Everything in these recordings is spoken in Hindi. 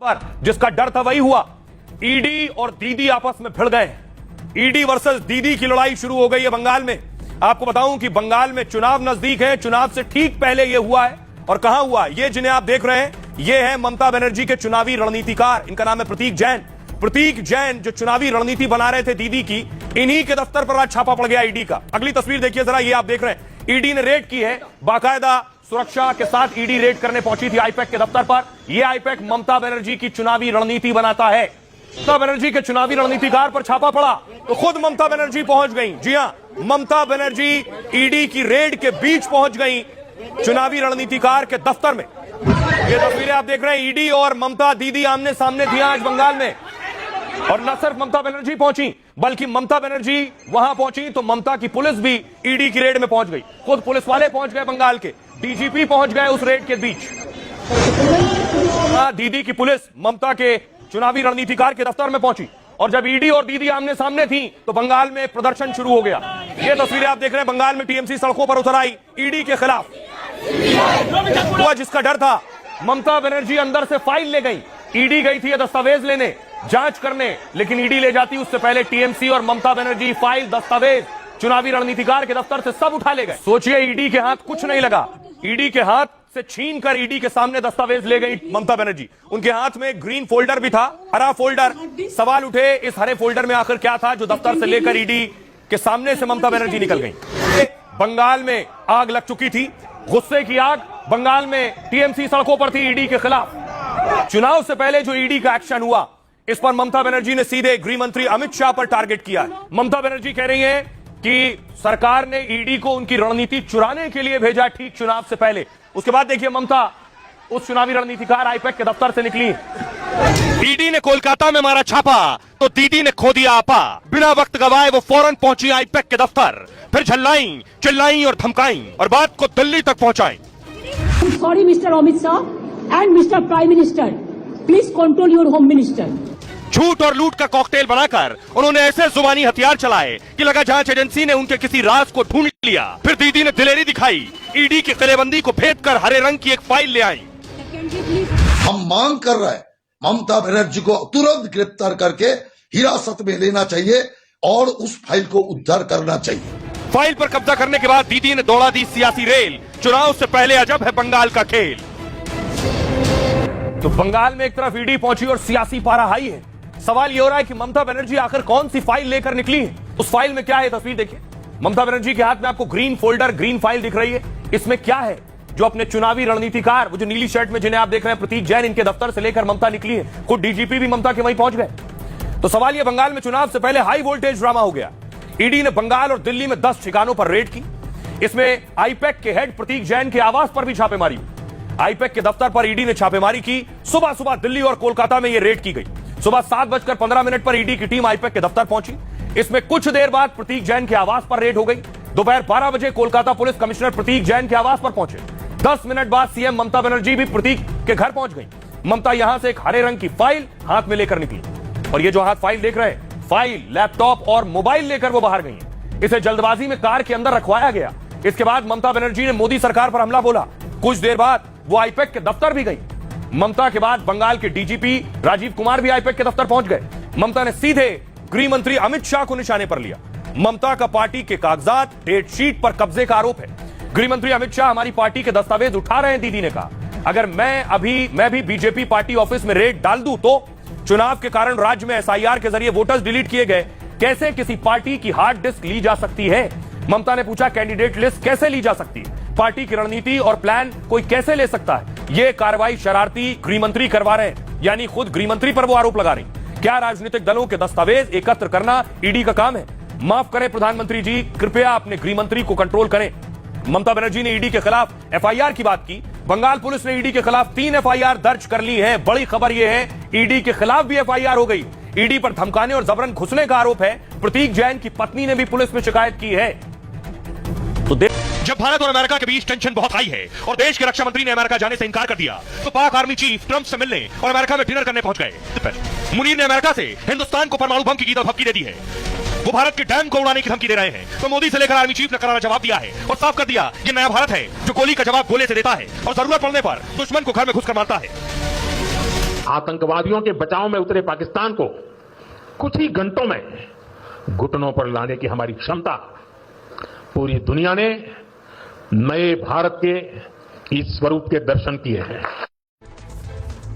पर जिसका डर था वही हुआ। ईडी और दीदी आपस में भिड़ गए। ईडी वर्सेस दीदी की लड़ाई शुरू हो गई है बंगाल में। आपको बताऊं कि बंगाल में चुनाव नजदीक है। चुनाव से ठीक पहले यह हुआ है। और कहां हुआ? ये जिन्हें आप देख रहे हैं, ये है ममता बनर्जी के चुनावी रणनीतिकार। इनका नाम है प्रतीक जैन। प्रतीक जैन जो चुनावी रणनीति बना रहे थे दीदी की, इन्हीं के दफ्तर पर आज छापा पड़ गया ईडी का। अगली तस्वीर देखिए जरा, ये आप देख रहे हैं ईडी ने रेड की है। बाकायदा सुरक्षा के साथ ईडी रेड करने पहुंची थी आईपैक के दफ्तर पर। यह आईपैक ममता बनर्जी की चुनावी रणनीति बनाता है। ममता बनर्जी के चुनावी रणनीतिकार पर छापा पड़ा तो खुद ममता बनर्जी पहुंच गई। जी हां, ममता बनर्जी ईडी की रेड के बीच पहुंच गई चुनावी रणनीतिकार के दफ्तर में। ये तस्वीरें आप देख रहे हैं, ईडी और ममता दीदी आमने सामने थी आज बंगाल में। और न सिर्फ ममता बनर्जी पहुंची, बल्कि ममता बनर्जी वहां पहुंची तो ममता की पुलिस भी ईडी की रेड में पहुंच गई। खुद पुलिस वाले पहुंच गए, बंगाल के डीजीपी पहुंच गए उस रेड के बीच। दीदी की पुलिस ममता के चुनावी रणनीतिकार के दफ्तर में पहुंची और जब ईडी और दीदी आमने सामने थी तो बंगाल में प्रदर्शन शुरू हो गया। ये तस्वीरें आप देख रहे हैं, बंगाल में टीएमसी सड़कों पर उतर आई ईडी के खिलाफ। हुआ जिसका डर था, ममता बनर्जी अंदर से फाइल ले गई। ईडी गई थी दस्तावेज लेने, जांच करने, लेकिन ईडी ले जाती उससे पहले टीएमसी और ममता बनर्जी फाइल, दस्तावेज, चुनावी रणनीतिकार के दफ्तर से सब उठा ले गए। सोचिए, ईडी के हाथ कुछ नहीं लगा। ईडी के हाथ से छीनकर ईडी के सामने दस्तावेज ले गई ममता बनर्जी। उनके हाथ में ग्रीन फोल्डर भी था, हरा फोल्डर। सवाल उठे, इस हरे फोल्डर में आखिर क्या था जो दफ्तर से लेकर ईडी के सामने से ममता बनर्जी निकल गई। बंगाल में आग लग चुकी थी, गुस्से की आग। बंगाल में टीएमसी सड़कों पर थी ईडी के खिलाफ। चुनाव से पहले जो ईडी का एक्शन हुआ, इस पर ममता बनर्जी ने सीधे गृह मंत्री अमित शाह पर टारगेट किया है। ममता बनर्जी कह रही हैं कि सरकार ने ईडी को उनकी रणनीति चुराने के लिए भेजा ठीक चुनाव से पहले। उसके बाद देखिए ममता उस चुनावी रणनीतिकार आईपैक के दफ्तर से निकली। ईडी ने कोलकाता में मारा छापा तो दीदी ने खो दिया आपा। बिना वक्त गवाए वो फौरन पहुंची आईपैक के दफ्तर, फिर झल्लाई, चिल्लाई और धमकाई और बात को दिल्ली तक पहुंचाई। Sorry mister Amit Shah and mister prime minister, please control your home minister. झूठ और लूट का कॉकटेल बनाकर उन्होंने ऐसे जुबानी हथियार चलाए कि लगा जांच एजेंसी ने उनके किसी राज को ढूंढ लिया। फिर दीदी ने दिलेरी दिखाई, ईडी की किलेबंदी को भेद कर हरे रंग की एक फाइल ले आई। हम मांग कर रहे हैं ममता बनर्जी को तुरंत गिरफ्तार करके हिरासत में लेना चाहिए और उस फाइल को उद्धार करना चाहिए। फाइल पर कब्जा करने के बाद दीदी ने दौड़ा दी सियासी रेल। चुनाव से पहले अजब है बंगाल का खेल। तो बंगाल में एक तरफ ईडी पहुंची और सियासी पारा हाई है। सवाल यह हो रहा है कि ममता बनर्जी आखिर कौन सी फाइल लेकर निकली है। उस फाइल में क्या है, तस्वीर देखिए। ममता बनर्जी के हाथ में आपको ग्रीन फोल्डर, ग्रीन फाइल दिख रही है। इसमें क्या है जो अपने चुनावी रणनीतिकार, वो जो नीली शर्ट में जिन्हें आप देख रहे हैं प्रतीक जैन, इनके दफ्तर से लेकर ममता निकली है। खुद डीजीपी भी ममता के वहीं पहुंच गए। तो सवाल यह, बंगाल में चुनाव से पहले हाई वोल्टेज ड्रामा हो गया। ईडी ने बंगाल और दिल्ली में 10 ठिकानों पर रेड की। इसमें आईपैक के हेड प्रतीक जैन के आवास पर भी छापेमारी हुई। आईपैक के दफ्तर पर ईडी ने छापेमारी की। सुबह सुबह दिल्ली और कोलकाता में यह रेड की गई। सुबह 7:15 पर ईडी की टीम आईपैक के दफ्तर पहुंची। इसमें कुछ देर बाद प्रतीक जैन के आवास पर रेड हो गई। दोपहर 12 बजे कोलकाता पुलिस कमिश्नर प्रतीक जैन के आवास पर पहुंचे। 10 मिनट बाद सीएम ममता बनर्जी भी प्रतीक के घर पहुंच गई। ममता यहां से एक हरे रंग की फाइल हाथ में लेकर निकली और ये जो हाथ फाइल देख रहे हैं, फाइल, लैपटॉप और मोबाइल लेकर वो बाहर गई है। इसे जल्दबाजी में कार के अंदर रखवाया गया। इसके बाद ममता बनर्जी ने मोदी सरकार पर हमला बोला। कुछ देर बाद वो आईपैक के दफ्तर भी गई। ममता के बाद बंगाल के डीजीपी राजीव कुमार भी आईपैक के दफ्तर पहुंच गए। ममता ने सीधे गृह मंत्री अमित शाह को निशाने पर लिया। ममता का पार्टी के कागजात, डेट शीट पर कब्जे का आरोप है। गृह मंत्री अमित शाह हमारी पार्टी के दस्तावेज उठा रहे हैं, दीदी ने कहा। अगर मैं भी बीजेपी पार्टी ऑफिस में रेड डाल दूं तो चुनाव के कारण राज्य में एसआईआर के जरिए वोटर्स डिलीट किए गए, कैसे किसी पार्टी की हार्ड डिस्क ली जा सकती है? ममता ने पूछा, कैंडिडेट लिस्ट कैसे ली जा सकती है? पार्टी की रणनीति और प्लान कोई कैसे ले सकता है? यह कार्रवाई शरारती गृह मंत्री करवा रहे हैं, यानी खुद गृह मंत्री पर वो आरोप लगा रही। क्या राजनीतिक दलों के दस्तावेज एकत्र करना ईडी का काम है? माफ करें प्रधानमंत्री जी, कृपया अपने गृह मंत्री को कंट्रोल करें। ममता बनर्जी ने ईडी के खिलाफ एफआईआर की बात की। बंगाल पुलिस ने ईडी के खिलाफ 3 एफआईआर दर्ज कर ली है। बड़ी खबर यह है, ईडी के खिलाफ भी एफआईआर हो गई। ईडी पर धमकाने और जबरन घुसने का आरोप है। प्रतीक जैन की पत्नी ने भी पुलिस में शिकायत की है। तो जब भारत और अमेरिका के बीच टेंशन बहुत हाई है और देश के रक्षा मंत्री ने अमेरिका जाने से इनकार कर दिया, तो पाक आर्मी चीफ ट्रंप से मिलने और अमेरिका में डिनर करने पहुंच गए। मुनीर ने अमेरिका से हिंदुस्तान को परमाणु बम की धमकी दे दी है। वो भारत के डैम को उड़ाने की धमकी दे रहे हैं। तो मोदी से लेकर आर्मी चीफ ने करारा जवाब दिया है और साफ कर दिया, ये नया भारत है जो गोली का जवाब गोले से देता है और जरूरत पड़ने पर दुश्मन को घर में घुसकर मारता है। आतंकवादियों के बचाव में उतरे पाकिस्तान को कुछ ही घंटों में घुटनों पर लाने की हमारी क्षमता पूरी दुनिया ने नए भारत के इस स्वरूप के दर्शन किए हैं।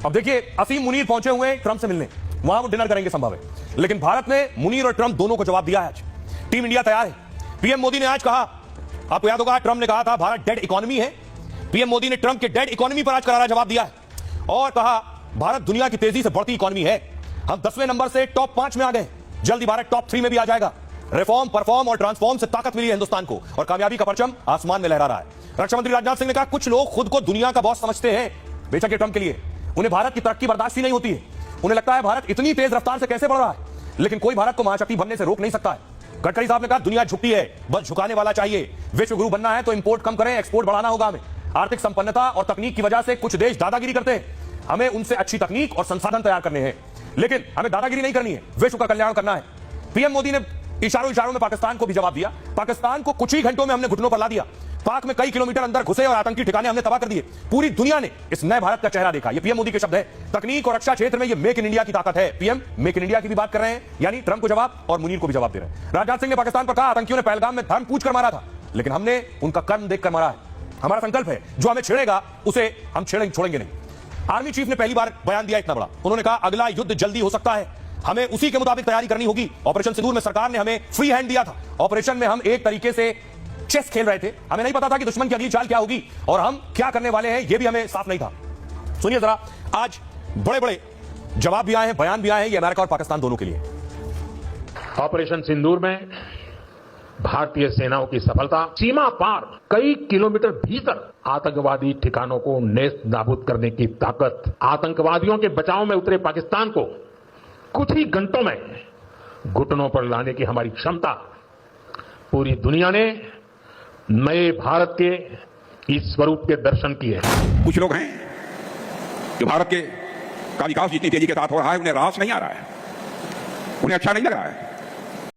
अब देखिए, असीम मुनीर पहुंचे हुए हैं ट्रंप से मिलने, वहां वो डिनर करेंगे संभव है, लेकिन भारत ने मुनीर और ट्रंप दोनों को जवाब दिया है। आज टीम इंडिया तैयार है। पीएम मोदी ने आज कहा, आपको याद होगा ट्रंप ने कहा था भारत डेड इकोनॉमी है, पीएम मोदी ने ट्रंप के डेड इकोनॉमी पर आज करारा जवाब दिया है और कहा भारत दुनिया की तेजी से बढ़ती इकोनॉमी है, हम 10वें नंबर से टॉप 5 में आ गए, जल्दी भारत टॉप 3 में भी आ जाएगा। रिफॉर्म, परफॉर्म और ट्रांसफॉर्म से ताकत मिली है हिंदुस्तान को और कामयाबी का परचम आसमान में लहरा रहा है। रक्षा मंत्री राजनाथ सिंह ने कहा, कुछ लोग खुद को दुनिया का बॉस समझते हैं, बेशक ये ट्रंप के लिए, उन्हें भारत की तरक्की बर्दाश्त ही नहीं होती है, उन्हें लगता है भारत इतनी तेज रफ्तार से कैसे बढ़ रहा है, लेकिन कोई भारत को महाशक्ति बनने से रोक नहीं सकता है। गडकरी साहब ने कहा, दुनिया झुकती है, बस झुकाने वाला चाहिए, विश्व गुरु बनना है तो इंपोर्ट कम करें, एक्सपोर्ट बढ़ाना होगा हमें। आर्थिक संपन्नता और तकनीक की वजह से कुछ देश दादागिरी करते हैं, हमें उनसे अच्छी तकनीक और संसाधन तैयार करने हैं, लेकिन हमें दादागिरी नहीं करनी है, विश्व का कल्याण करना है। पीएम मोदी ने इशारों में पाकिस्तान को भी जवाब दिया, पाकिस्तान को कुछ ही घंटों में हमने घुटनों पर ला दिया, पाक में कई किलोमीटर अंदर घुसे और आतंकी ठिकाने हमने तबाह कर दिए, पूरी दुनिया ने इस नए भारत का चेहरा देखा। ये पीएम मोदी के शब्द है। तकनीक और रक्षा क्षेत्र में ये मेक इन इंडिया की ताकत है। पीएम मेक इन इंडिया की भी बात कर रहे हैं, यानी ट्रंप को जवाब और मुनीर को भी जवाब दे रहे हैं। राजनाथ सिंह ने पाकिस्तान पर कहा, आतंकियों ने पहलगाम में धर्म पूछ कर मारा था, लेकिन हमने उनका कर्म देखकर मारा है। हमारा संकल्प है, जो हमें छेड़ेगा उसे हम छोड़ेंगे नहीं। आर्मी चीफ ने पहली बार बयान दिया इतना बड़ा, उन्होंने कहा अगला युद्ध जल्दी हो सकता है, हमें उसी के मुताबिक तैयारी करनी होगी। ऑपरेशन सिंदूर में सरकार ने हमें फ्री हैंड दिया था, ऑपरेशन में हम एक तरीके से चेस खेल रहे थे, हमें नहीं पता था कि दुश्मन की अगली चाल क्या होगी और हम क्या करने वाले हैं, यह भी हमें साफ नहीं था। सुनिए जरा, आज बड़े बड़े जवाब भी आए हैं, बयान भी आए हैं, ये अमेरिका और पाकिस्तान दोनों के लिए। ऑपरेशन सिंदूर में भारतीय सेनाओं की सफलता सीमा पार कई किलोमीटर भीतर आतंकवादी ठिकानों को नेस्त नाबूद करने की ताकत, आतंकवादियों के बचाव में उतरे पाकिस्तान को कुछ ही घंटों में घुटनों पर लाने की हमारी क्षमता पूरी दुनिया ने नए भारत के इस स्वरूप के दर्शन किए हैं। कुछ लोग हैं जो भारत का विकास जितनी तेजी के साथ हो रहा है उन्हें रास नहीं आ रहा है, उन्हें अच्छा नहीं लग रहा है।